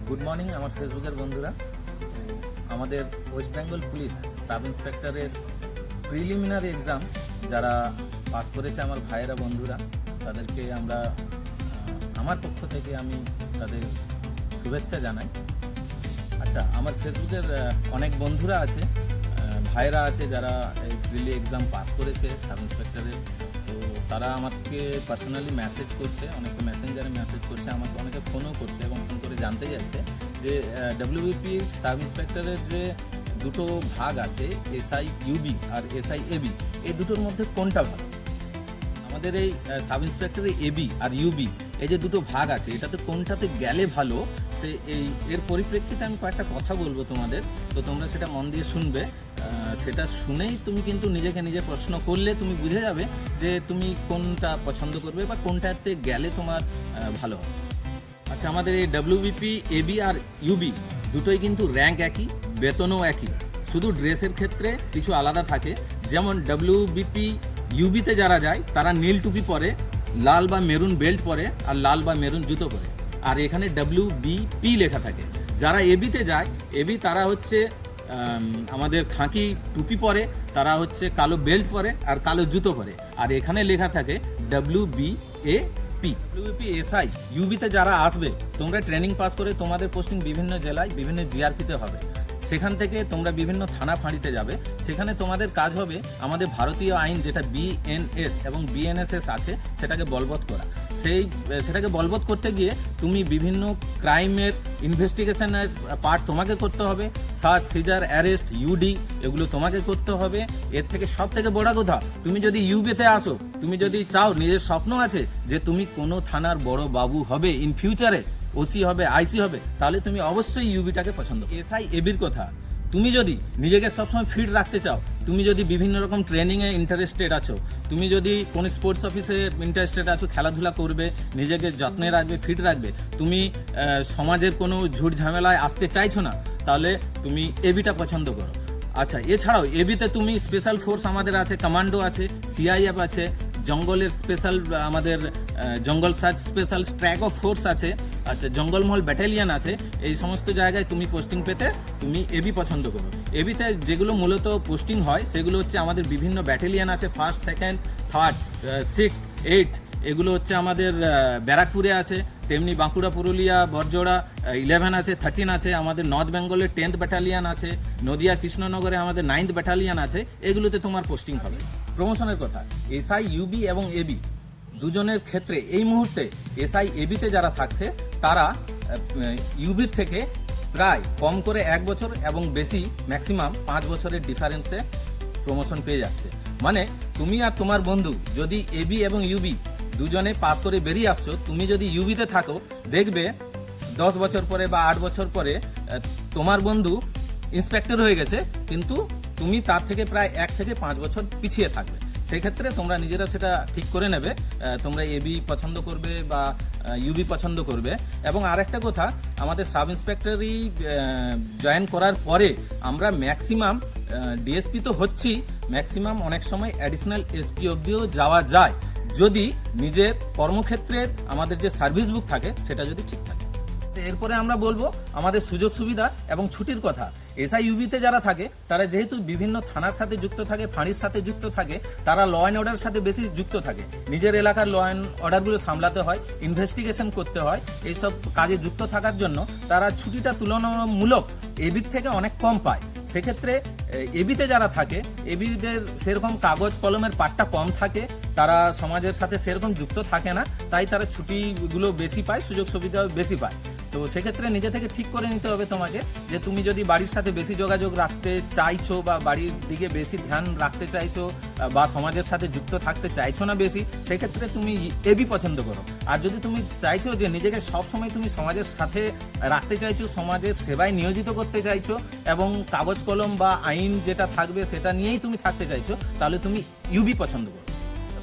Good morning আমার ফেসবুকের বন্ধুরা। আমাদের ওয়েস্ট বেঙ্গল পুলিশ সাব ইন্সপেক্টরের প্রিলিমিনারি এক্সাম যারা পাস করেছে আমার ভাইয়েরা বন্ধুরা, তাদেরকে আমরা আমার পক্ষ থেকে আমি তাদের শুভেচ্ছা জানাই। আচ্ছা, আমার ফেসবুকের অনেক বন্ধুরা আছে, ভাইয়েরা আছে যারা এই প্রিলি এক্সাম পাস করেছে সাব ইন্সপেক্টরের। তো তারা আমাকে পার্সোনালি মেসেজ করছে, অনেকে মেসেঞ্জারে মেসেজ করছে, আমাকে অনেকে ফোনও করছে এবং ফোন করে জানতে যাচ্ছে যে ডব্লিউবিপি সাব ইন্সপেক্টরের যে দুটো ভাগ আছে, এসআই ইউবি আর এসআই এবি, এই দুটোর মধ্যে কোনটা ভালো? আমাদের এই সাব ইন্সপেক্টরের এবি আর ইউবি এই যে দুটো ভাগ আছে, এটাতে কোনটাতে গেলে ভালো, সে এর পরিপ্রেক্ষিতে আমি কয়েকটা কথা বলবো তোমাদের। তো তোমরা সেটা মন দিয়ে শুনবে। সেটা শুনেই তুমি কিন্তু নিজেকে নিজে প্রশ্ন করলে তুমি বুঝে যাবে যে তুমি কোনটা পছন্দ করবে বা কোনটাতে গেলে তোমার ভালো হবে। আচ্ছা, আমাদের এই ডব্লিউবিপি এবি আর ইউবি দুটোই কিন্তু র্যাঙ্ক একই, বেতনও একই, শুধু ড্রেসের ক্ষেত্রে কিছু আলাদা থাকে। যেমন ডব্লিউবিপি ইউবিতে যারা যায় তারা নীল টুপি পরে, লাল বা মেরুন বেল্ট পরে আর লাল বা মেরুন জুতো পরে, আর এখানে ডব্লিউবিপি লেখা থাকে। যারা এবিতে যায়, এবি তারা হচ্ছে আমাদের খাঁকি টুপি পরে, তারা হচ্ছে কালো বেল্ট পরে আর কালো জুতো পরে, আর এখানে লেখা থাকে ডব্লিউবিএপি। ডব্লিউবিপি এসআই ইউবিতে যারা আসবে, তোমরা ট্রেনিং পাস করে তোমাদের পোস্টিং বিভিন্ন জেলায় বিভিন্ন জিআরপিতে হবে। সেখান থেকে তোমরা বিভিন্ন থানা ফাঁড়িতে যাবে। সেখানে তোমাদের কাজ হবে আমাদের ভারতীয় আইন যেটা বিএনএস এবং বিএনএসএস আছে সেটাকে বলবৎ করা। সেটাকে বলবৎ করতে গিয়ে তুমি বিভিন্ন ক্রাইমের ইনভেস্টিগেশনের পার্ট তোমাকে করতে হবে, সার্চ সিজার অ্যারেস্ট ইউডি এগুলো তোমাকে করতে হবে। এর থেকে সব থেকে বড় কথা, তুমি যদি ইউবিতে আসো, তুমি যদি চাও, নিজের স্বপ্ন আছে যে তুমি কোনো থানার বড় বাবু হবে ইন ফিউচারে, ওসি হবে, আইসি হবে, তাহলে তুমি অবশ্যই ইউবিটাকে পছন্দ করো। এসআই এবির কথা, তুমি যদি নিজেকে সবসময় ফিট রাখতে চাও, তুমি যদি বিভিন্ন রকম ট্রেনিংয়ে ইন্টারেস্টেড আছো, তুমি যদি কোনো স্পোর্টস অফিসে ইন্টারেস্টেড আছো, খেলাধুলা করবে, নিজেকে যত্নে রাখবে, ফিট রাখবে, তুমি সমাজের কোনো ঝুট ঝামেলায় আসতে চাইছো না, তাহলে তুমি এবিটা পছন্দ করো। আচ্ছা, এছাড়াও এবিতে তুমি স্পেশাল ফোর্স আমাদের আছে, কমান্ডো আছে, সিআইএফ আছে, জঙ্গলের স্পেশাল আমাদের জঙ্গল সার্চ স্পেশাল স্ট্র্যাক অফ ফোর্স আছে, আচ্ছা জঙ্গলমহল ব্যাটালিয়ান আছে। এই সমস্ত জায়গায় তুমি পোস্টিং পেতে তুমি এবি পছন্দ করো। এবিতে যেগুলো মূলত পোস্টিং হয় সেগুলো হচ্ছে আমাদের বিভিন্ন ব্যাটালিয়ান আছে, 1st 2nd 3rd 6th 8th, এগুলো হচ্ছে আমাদের ব্যারাকপুরে আছে, তেমনি বাঁকুড়া, পুরুলিয়া, বরজোড়া 11 আছে, 13 আছে, আমাদের নর্থ বেঙ্গলের 10th ব্যাটালিয়ান আছে, নদিয়া কৃষ্ণনগরে আমাদের 9th ব্যাটালিয়ান আছে। এগুলোতে তোমার পোস্টিং হবে। প্রমোশনের কথা, এসআই ইউবি এবং এবি দুজনের ক্ষেত্রে এই মুহূর্তে এসআই এবিতে যারা থাকছে তারা ইউবির থেকে প্রায় কম করে 1 বছর এবং বেশি ম্যাক্সিমাম 5 বছরের ডিফারেন্সে প্রমোশন পেয়ে যাচ্ছে। মানে তুমি আর তোমার বন্ধু যদি এবি এবং ইউবি দুজনে পাস করে বেরিয়ে আসছো, তুমি যদি ইউবিতে থাকো, দেখবে 10 বছর পরে বা 8 বছর পরে তোমার বন্ধু ইন্সপেক্টর হয়ে গেছে, কিন্তু তুমি তার থেকে প্রায় 1 থেকে 5 বছর পিছিয়ে থাকবে। সেই ক্ষেত্রে তোমরা নিজেরা সেটা ঠিক করে নেবে, তোমরা এবি পছন্দ করবে বা ইউবি পছন্দ করবে। এবং আরেকটা কথা, আমাদের সাব ইন্সপেক্টরি জয়েন করার পরে আমরা ম্যাক্সিমাম ডিএসপি তো হচ্ছি, ম্যাক্সিমাম অনেক সময় অ্যাডিশনাল এসপি অবধিও যাওয়া যায়, যদি নিজের কর্মক্ষেত্রের আমাদের যে সার্ভিস বুক থাকে সেটা যদি ঠিক থাকে। এরপরে আমরা বলবো আমাদের সুযোগ সুবিধা এবং ছুটির কথা। এসআই ইউবিতে যারা থাকে তারা যেহেতু বিভিন্ন থানার সাথে যুক্ত থাকে, ফাঁড়ির সাথে যুক্ত থাকে, তারা ল অ্যান্ড অর্ডার সাথে বেশি যুক্ত থাকে, নিজের এলাকার ল অ্যান্ড অর্ডারগুলো সামলাতে হয়, ইনভেস্টিগেশন করতে হয়, এইসব কাজে যুক্ত থাকার জন্য তারা ছুটিটা তুলনামূলক এবির থেকে অনেক কম পায়। সেক্ষেত্রে এবিতে যারা থাকে, এবিদের সেরকম কাগজ কলমের পাটটা কম থাকে, তারা সমাজের সাথে সেরকম যুক্ত থাকে না, তাই তারা ছুটিগুলো বেশি পায়, সুযোগ সুবিধাও বেশি পায়। তো সেক্ষেত্রে নিজে থেকে ঠিক করে নিতে হবে তোমাকে যে তুমি যদি বাড়ির সাথে বেশি যোগাযোগ রাখতে চাইছো বা বাড়ির দিকে বেশি ধ্যান রাখতে চাইছো বা সমাজের সাথে যুক্ত থাকতে চাইছো না বেশি, সেক্ষেত্রে তুমি এবি পছন্দ করো। আর যদি তুমি চাইছো যে নিজেকে সবসময় তুমি সমাজের সাথে রাখতে চাইছো, সমাজের সেবায় নিয়োজিত করতে চাইছো এবং কাগজ কলম বা আইন যেটা থাকবে সেটা নিয়েই তুমি থাকতে চাইছো, তাহলে তুমি ইউবি পছন্দ করো।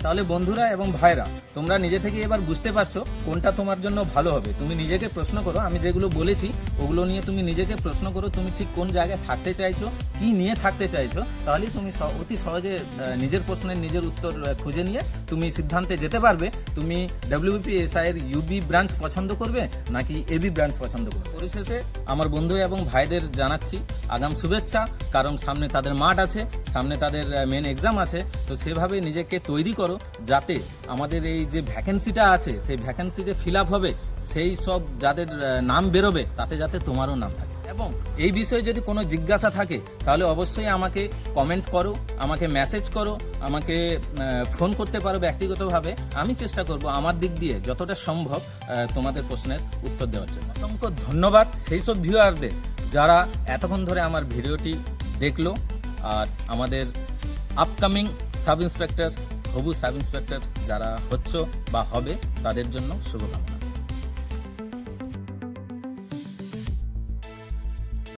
তাহলে বন্ধুরা এবং ভাইরা, তোমরা নিজে থেকে এবার বুঝতে পারছো কোনটা তোমার জন্য ভালো হবে। তুমি নিজেকে প্রশ্ন করো, আমি যেগুলো বলেছি ওগুলো নিয়ে তুমি নিজেকে প্রশ্ন করো, তুমি ঠিক কোন জায়গায় থাকতে চাইছো, কি নিয়ে থাকতে চাইছো, তাহলেই তুমি অতি সহজে নিজের প্রশ্নের নিজের উত্তর খুঁজে নিয়ে তুমি সিদ্ধান্তে যেতে পারবে তুমি WBPSI এর ইউবি ব্রাঞ্চ পছন্দ করবে নাকি এবি ব্রাঞ্চ পছন্দ করবে। পরিশেষে আমার বন্ধু এবং ভাইদের জানাচ্ছি আগাম শুভেচ্ছা, কারণ সামনে তাদের মাঠ আছে, সামনে তাদের মেন এক্সাম আছে। তো সেভাবে নিজেকে তৈরি করো যাতে আমাদের এই যে ভ্যাকেন্সিটা আছে সেই ভ্যাকেন্সি যে ফিল আপ হবে, সেই সব যাদের নাম বেরোবে তাতে যাতে তোমারও নাম থাকে। এবং এই বিষয়ে যদি কোনো জিজ্ঞাসা থাকে তাহলে অবশ্যই আমাকে কমেন্ট করো, আমাকে মেসেজ করো, আমাকে ফোন করতে পারো ব্যক্তিগতভাবে। আমি চেষ্টা করব আমার দিক দিয়ে যতটা সম্ভব তোমাদের প্রশ্নের উত্তর দেওয়ার জন্য। অসংখ্য ধন্যবাদ সেই সব ভিউয়ারদের যারা এতক্ষণ ধরে আমার ভিডিওটি দেখলো। আর আমাদের আপকামিং সাব ইন্সপেক্টর, হবু সাব ইন্সপেক্টর যারা হচ্ছ বা হবে তাদের জন্য শুভকামনা।